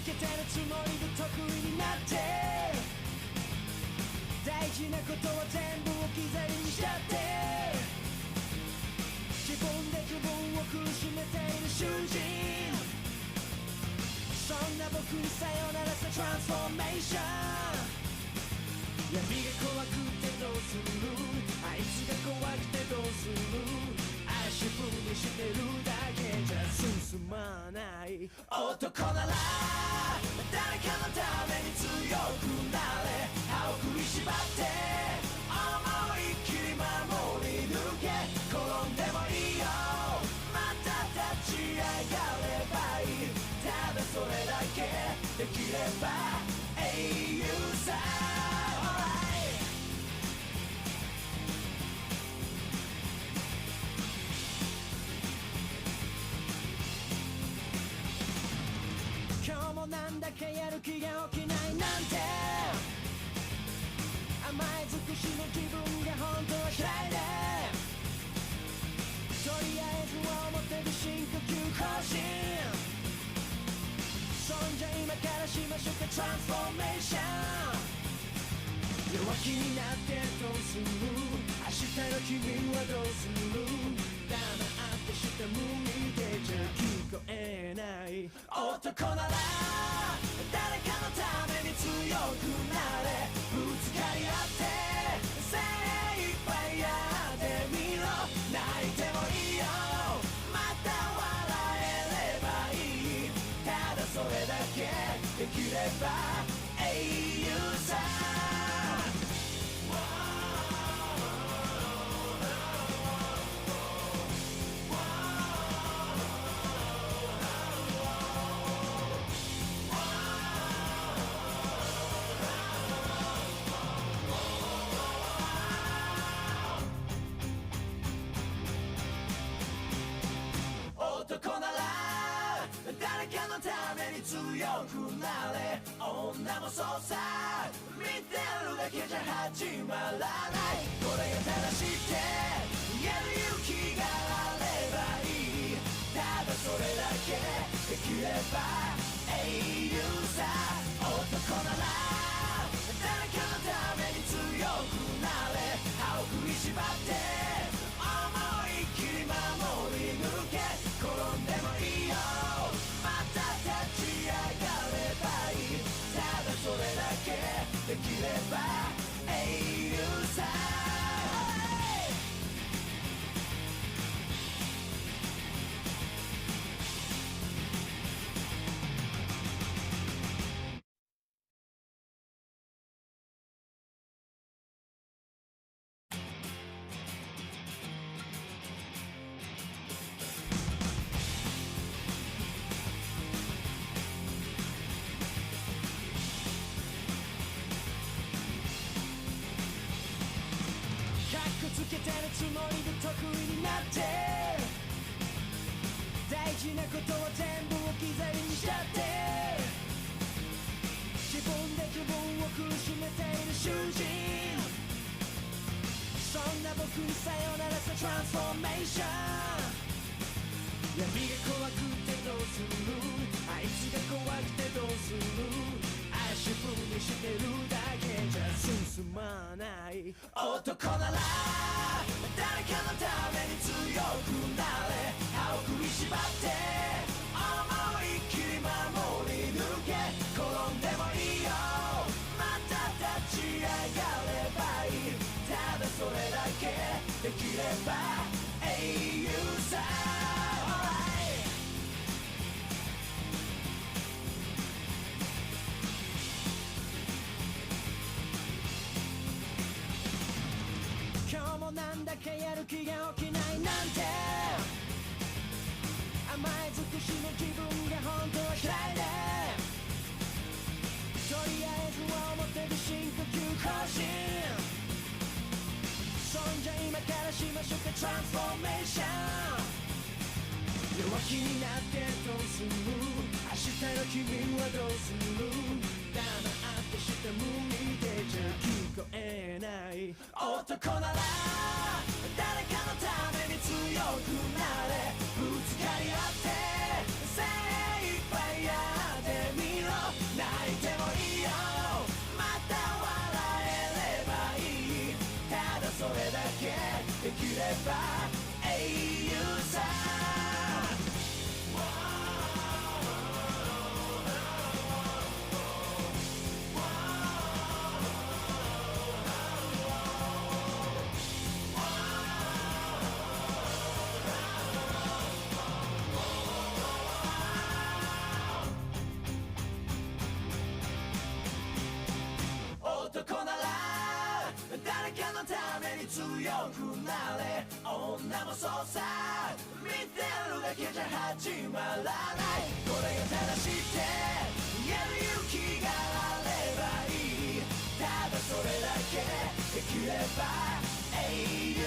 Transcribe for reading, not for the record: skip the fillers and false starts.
けてるつもりで得意になって大事なことは全部置き去りにしちゃって自分で自分を苦しめている囚人そんな僕にさよならさトランスフォーメーション闇が怖くてどうするあいつが怖くてどうする足踏みしてるだけじゃ進まない男なら誰かのために強くなれ歯を食いしばって思いっきり守り抜け転んでもいいよまた立ち上がればいいただそれだけできれば英雄さ今日もなんだかやる気が起きないなんて甘え尽くしの自分が本当は嫌いでとりあえず表で深呼吸更新そんじゃ今からしましょうかトランスフォーメーション弱気になってどうする明日の君はどうする黙って下向いてじゃ聞こえない男なら誰かのために強くなれぶつかり合って精一杯やってみろ泣いてもいいよまた笑えればいいただそれだけできれば英雄さ男なら誰かのために強くなれ女もそうさ見てるだけじゃ始まらないこれが正しいって言える勇気があればいいただそれだけできれば英雄さ男なら誰かのために強くなれ歯を食いしばって思いっきり守り抜け転んでもいいよまた立ち上がればいいただそれだけできれば英雄さつけてるつもりで得意になって大事なことは全部置き去りにしちゃって自分で自分を苦しめている囚人そんな僕にさよならさトランスフォーメーション闇が怖くてどうするあいつが怖くてどうする足踏みしてるだけじゃ進まない男なら誰かのために強くなれ歯を食いしばって思いっきり守り抜け転んでもいいよまた立ち上がればいいただそれだけできれば英雄さ今日もなんだかやる気が起きないなんて甘え尽くしの自分が本当は嫌いでとりあえず表で深呼吸更新そんじゃ今からしましょうかトランスフォーメーション弱気になってどうする明日の君はどうする黙って下向いてじゃ聞こえない男なら誰かのために強くなれぶつかり合って精一杯やってみろ誰かのために強くなれ女もそうさ見てるだけじゃ始まらないこれが正しいって言える勇気があればいいただそれだけできれば永遠